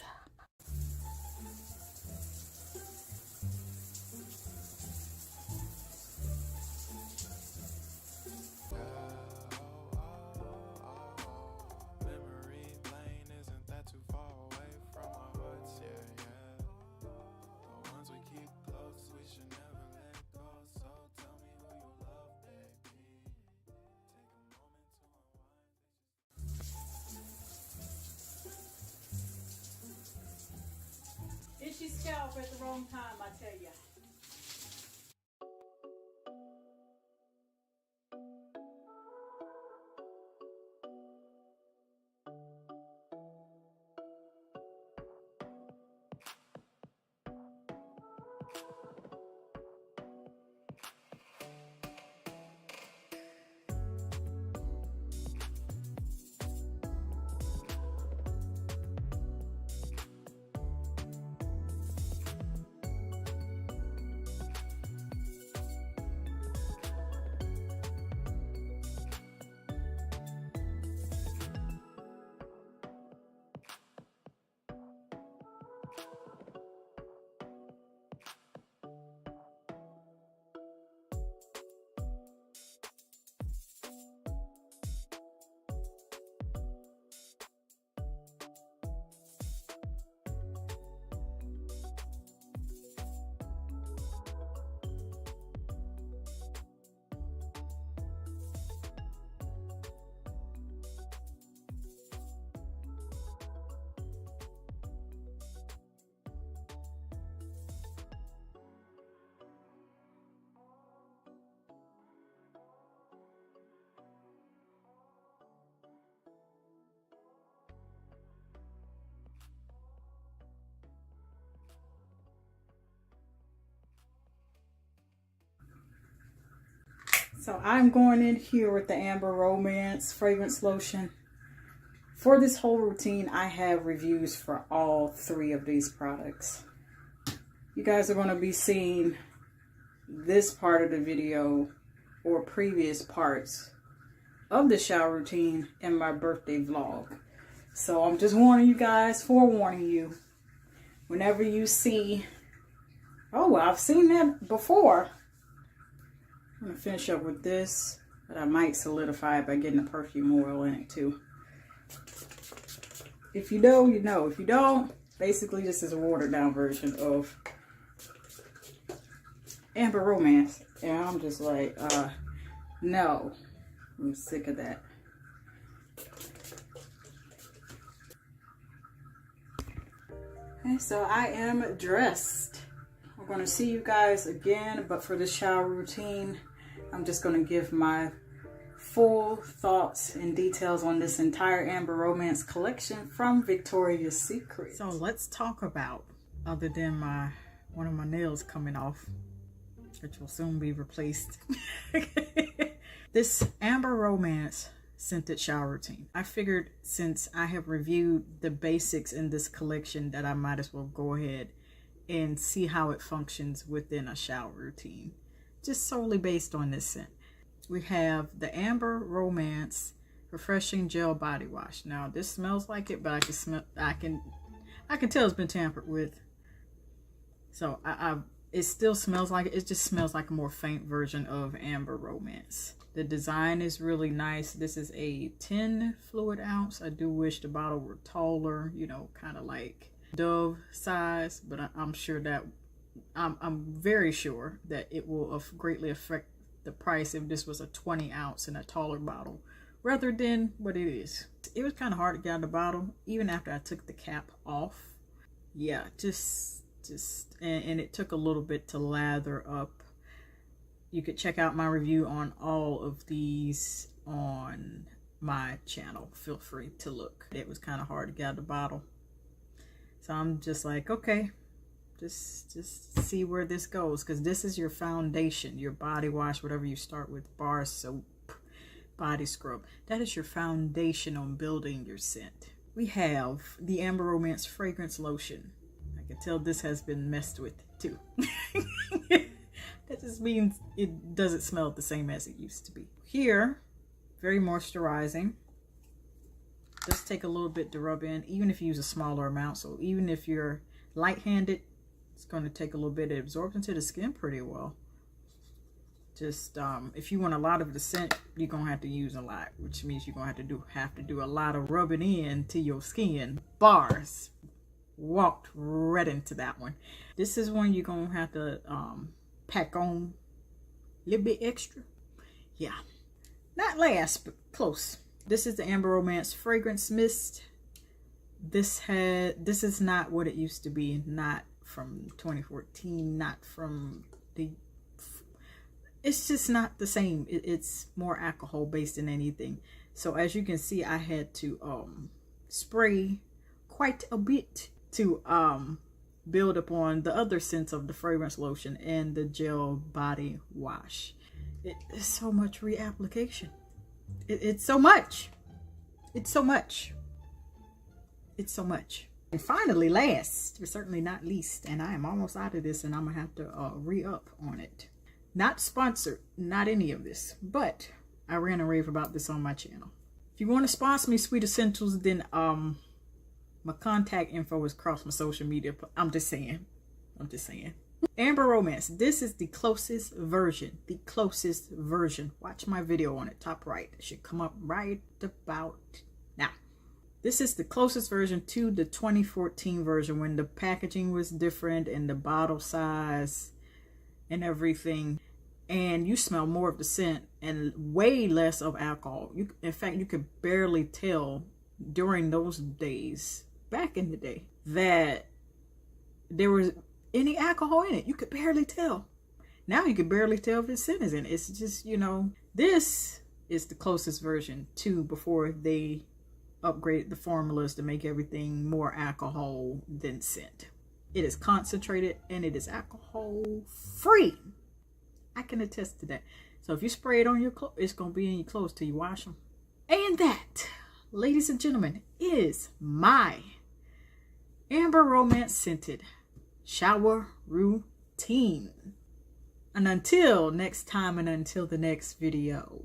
She's shelf at the wrong time, I tell ya. So I'm going in here with the Amber Romance fragrance lotion. For this whole routine, I have reviews for all 3 of these products. You guys are going to be seeing this part of the video or previous parts of the shower routine in my birthday vlog. So I'm just warning you guys, forewarning you, whenever you see, oh, I've seen that before. I'm going to finish up with this, but I might solidify it by getting the perfume oil in it too. If you know, you know. If you don't, basically this is a watered down version of Amber Romance. And I'm just like, no. I'm sick of that. Okay, so I am dressed. I'm going to see you guys again, but for the shower routine, I'm just going to give my full thoughts and details on this entire Amber Romance collection from Victoria's Secret. So let's talk about, other than one of my nails coming off, which will soon be replaced. This Amber Romance scented shower routine. I figured since I have reviewed the basics in this collection that I might as well go ahead and see how it functions within a shower routine, just solely based on this scent. We have the Amber Romance Refreshing Gel Body Wash. Now this smells like it, but I can tell it's been tampered with. So it still smells like it. It just smells like a more faint version of Amber Romance. The design is really nice. This is a 10 fluid ounce. I do wish the bottle were taller, you know, kind of like Dove size, but I'm sure that I'm very sure that it will greatly affect the price if this was a 20 ounce in a taller bottle rather than what it is. It was kind of hard to get out of the bottle even after I took the cap off. Yeah, and it took a little bit to lather up. You could check out my review on all of these on my channel. Feel free to look. It was kind of hard to get out of the bottle. So I'm just like, okay, just see where this goes, because this is your foundation, your body wash, whatever you start with, bar soap, body scrub. That is your foundation on building your scent. We have the Amber Romance Fragrance Lotion. I can tell this has been messed with too. That just means it doesn't smell the same as it used to be. Here, very moisturizing. Just take a little bit to rub in, even if you use a smaller amount. So even if you're light-handed, it's going to take a little bit. It absorbs into the skin pretty well. Just if you want a lot of the scent, you're going to have to use a lot, which means you're going to have to do a lot of rubbing in to your skin. Bars. Walked right into that one. This is one you're going to have to pack on a little bit extra. Yeah. Not last, but close. This is the Amber Romance Fragrance Mist. This is not what it used to be. Not from 2014. Not from the... It's just not the same. It's more alcohol based than anything. So as you can see, I had to spray quite a bit to build upon the other scents of the fragrance lotion and the gel body wash. It's so much reapplication. It's so much. It's so much. It's so much. And finally, last, but certainly not least, and I am almost out of this and I'm gonna have to re-up on it. Not sponsored, not any of this, but I ran a rave about this on my channel. If you want to sponsor me, Sweet Essentials, then my contact info is across my social media. I'm just saying. Amber Romance. This is the closest version. The closest version. Watch my video on it. Top right. It should come up right about now. This is the closest version to the 2014 version, when the packaging was different and the bottle size and everything. And you smell more of the scent and way less of alcohol. In fact, you could barely tell during those days, back in the day, that there was any alcohol in it. You could barely tell. Now you could barely tell if the scent is in it. It's just, you know, this is the closest version to before they upgraded the formulas to make everything more alcohol than scent. It is concentrated and it is alcohol free. I can attest to that. So if you spray it on your clothes, it's going to be in your clothes till you wash them. And that, ladies and gentlemen, is my Amber Romance scented shower routine. And until next time, and until the next video.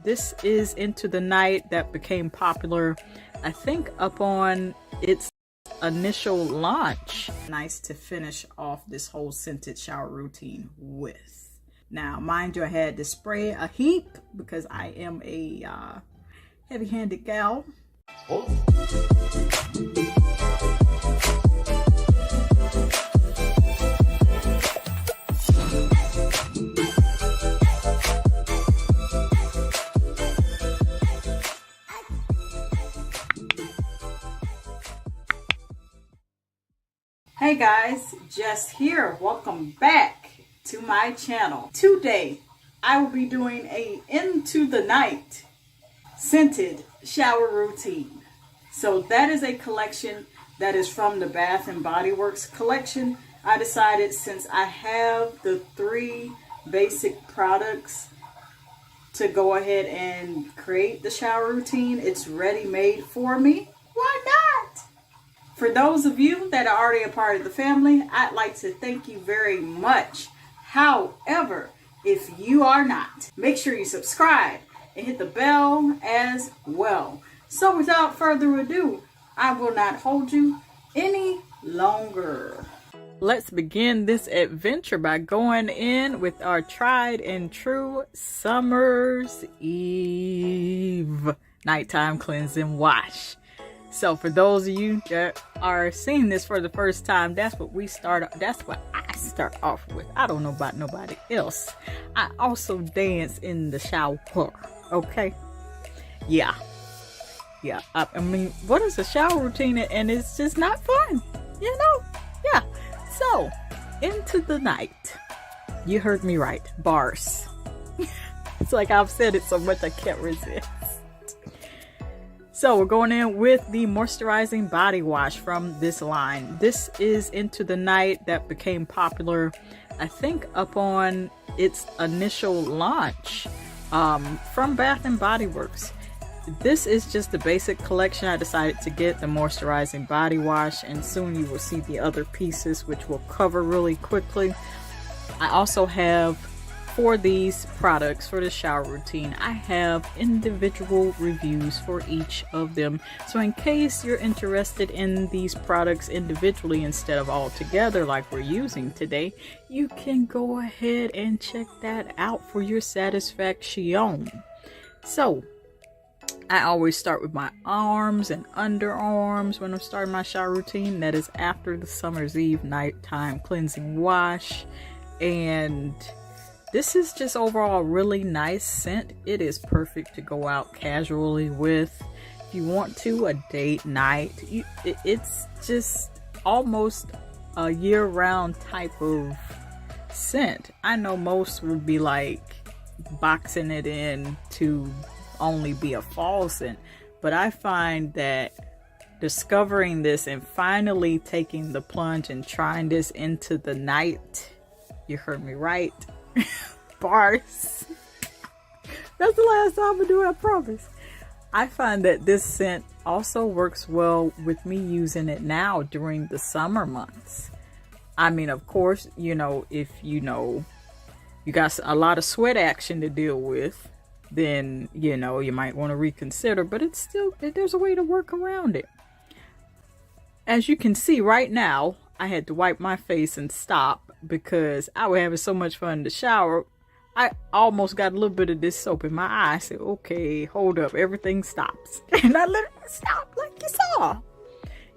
This is Into the Night, that became popular, I think, upon its initial launch. Nice to finish off this whole scented shower routine with. Now, mind you, I had to spray a heap because I am a heavy-handed gal. Oh. Hey guys, Jess here. Welcome back to my channel. Today I will be doing a into the night scented shower routine. So that is a collection that is from the Bath and Body Works collection. I decided, since I have the 3 basic products, to go ahead and create the shower routine. It's ready made for me. Why not? For those of you that are already a part of the family, I'd like to thank you very much. However, if you are not, make sure you subscribe and hit the bell as well. So without further ado, I will not hold you any longer. Let's begin this adventure by going in with our tried and true Summer's Eve nighttime cleansing wash. So for those of you that are seeing this for the first time, that's what I start off with. I don't know about nobody else. I also dance in the shower, okay? Yeah. I mean, what is a shower routine? And it's just not fun, you know? Yeah. So, into the night. You heard me right. Bars. It's like I've said it so much I can't resist. So, we're going in with the moisturizing body wash from this line. This is Into the Night that became popular, I think, upon its initial launch from Bath and Body Works. This is just the basic collection. I decided to get the moisturizing body wash, and soon you will see the other pieces, which we'll cover really quickly. I also have, for these products, for the shower routine, I have individual reviews for each of them. So in case you're interested in these products individually instead of all together like we're using today, you can go ahead and check that out for your satisfaction. So I always start with my arms and underarms when I'm starting my shower routine. That is after the Summer's Eve nighttime cleansing wash. And this is just overall a really nice scent. It is perfect to go out casually with. If you want to, a date night. It's just almost a year-round type of scent. I know most will be like boxing it in to only be a fall scent, but I find that discovering this and finally taking the plunge and trying this into the night, you heard me right, bars, that's the last time I do it, I promise. I find that this scent also works well with me using it now during the summer months. I mean, of course, you know, if you got a lot of sweat action to deal with, then, you know, you might want to reconsider, but it's still, there's a way to work around it. As you can see right now, I had to wipe my face and stop because I was having so much fun in the shower. I almost got a little bit of this soap in my eye. I said, okay, hold up, everything stops. And I literally stopped like you saw.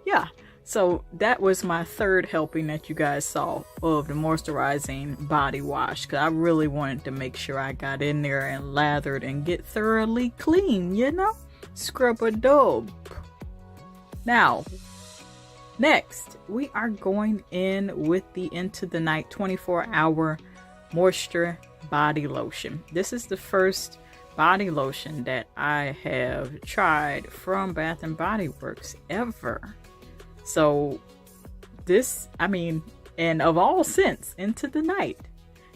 Yeah. So that was my third helping that you guys saw of the moisturizing body wash, because I really wanted to make sure I got in there and lathered and get thoroughly clean, you know? Scrub a dub. Now, next, we are going in with the Into the Night 24-hour moisture body lotion. This is the first body lotion that I have tried from Bath and Body Works ever. So this, I mean, and of all scents, Into the Night.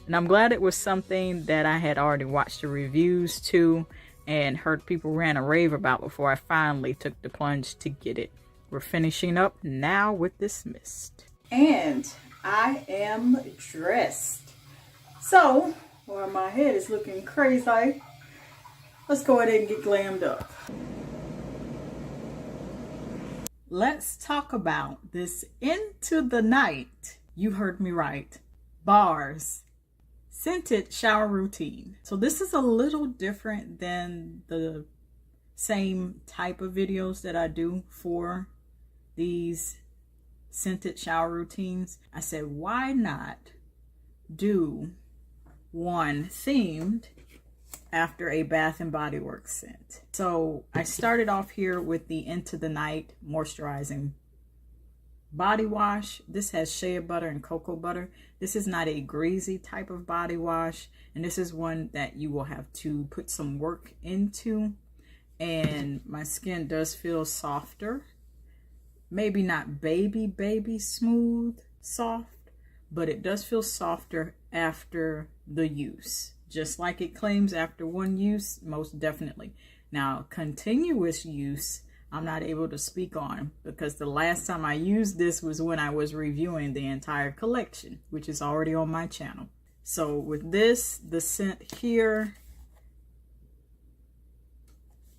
And I'm glad it was something that I had already watched the reviews to and heard people rant and rave about before I finally took the plunge to get it. We're finishing up now with this mist. And I am dressed. So, while my head is looking crazy, let's go ahead and get glammed up. Let's talk about this Into the Night, you heard me right, bars, scented shower routine. So this is a little different than the same type of videos that I do for these scented shower routines. I said, why not do one themed after a Bath and Body Works scent? So I started off here with the Into the Night moisturizing body wash. This has shea butter and cocoa butter. This is not a greasy type of body wash, and this is one that you will have to put some work into. And my skin does feel softer. Maybe not baby smooth soft, but it does feel softer after the use. Just like it claims after one use, most definitely. Now, continuous use, I'm not able to speak on, because the last time I used this was when I was reviewing the entire collection, which is already on my channel. So with this, the scent here,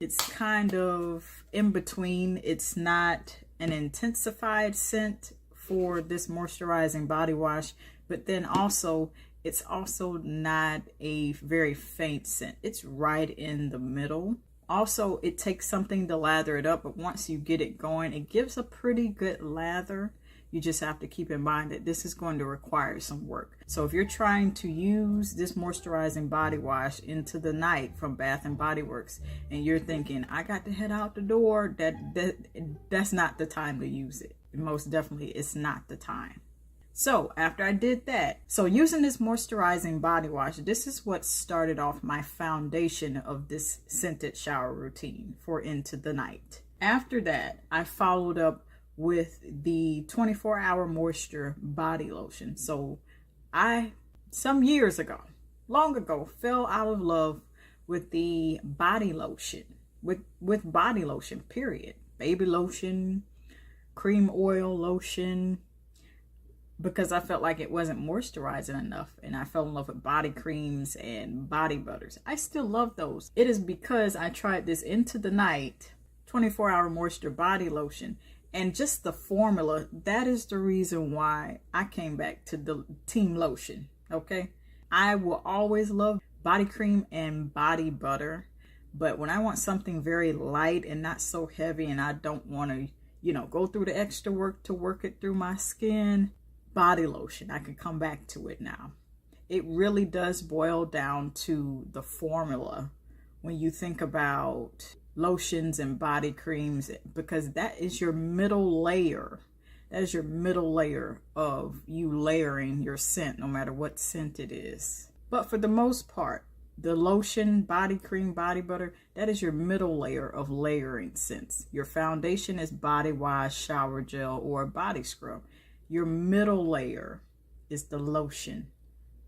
it's kind of in between. It's not an intensified scent for this moisturizing body wash, but then also it's also not a very faint scent. It's right in the middle. Also, it takes something to lather it up, but once you get it going, it gives a pretty good lather. You just have to keep in mind that this is going to require some work. So if you're trying to use this moisturizing body wash into the night from Bath and Body Works, and you're thinking, I got to head out the door, that's not the time to use it. Most definitely, it's not the time. So after I did that, so using this moisturizing body wash, this is what started off my foundation of this scented shower routine for into the night. After that, I followed up with the 24-hour moisture body lotion. So I, some years ago, long ago, fell out of love with the body lotion, with body lotion, period. Baby lotion, cream oil lotion, because I felt like it wasn't moisturizing enough, and I fell in love with body creams and body butters. I still love those. It is because I tried this into the night 24-hour moisture body lotion, and just the formula, that is the reason why I came back to the team lotion. Okay, I will always love body cream and body butter, but when I want something very light and not so heavy, and I don't want to, you know, go through the extra work to work it through my skin, body lotion, I can come back to it now. It really does boil down to the formula when you think about lotions and body creams, because that is your middle layer. That is your middle layer of you layering your scent, no matter what scent it is. But for the most part, the lotion, body cream, body butter, that is your middle layer of layering scents. Your foundation is body wash, shower gel, or body scrub. Your middle layer is the lotion,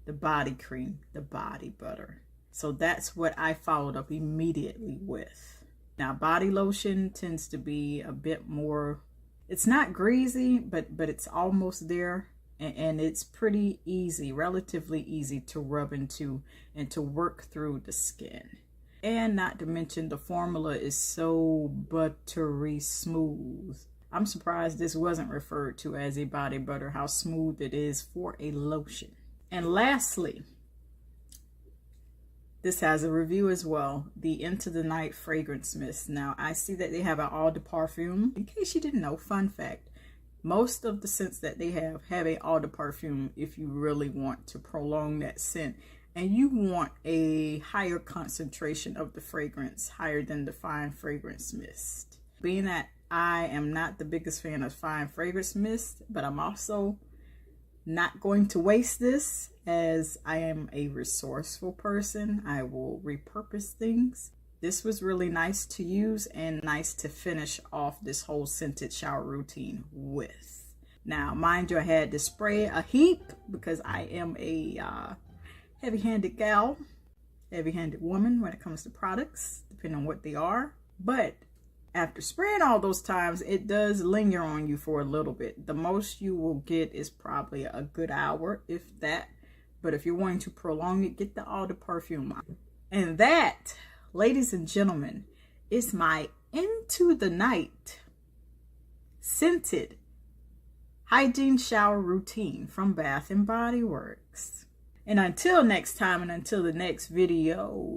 the body cream, the body butter. So that's what I followed up immediately with. Now, body lotion tends to be a bit more, it's not greasy, but it's almost there. And it's pretty easy, relatively easy to rub into and to work through the skin. And not to mention, the formula is so buttery smooth. I'm surprised this wasn't referred to as a body butter, how smooth it is for a lotion. And lastly, this has a review as well, the Into the Night fragrance mist. Now, I see that they have an eau de parfum. In case you didn't know, fun fact, most of the scents that they have a eau de parfum if you really want to prolong that scent. And you want a higher concentration of the fragrance, higher than the fine fragrance mist. Being that I am not the biggest fan of fine fragrance mist, but I'm also not going to waste this, as I am a resourceful person. I will repurpose things. This was really nice to use and nice to finish off this whole scented shower routine with. Now, mind you, I had to spray a heap because I am a heavy-handed gal, heavy-handed woman when it comes to products, depending on what they are. But after spraying all those times, it does linger on you for a little bit. The most you will get is probably a good hour, if that. But if you're wanting to prolong it, get the eau de parfum on. And that, ladies and gentlemen, is my Into the Night scented hygiene shower routine from Bath and Body Works. And until next time, and until the next video,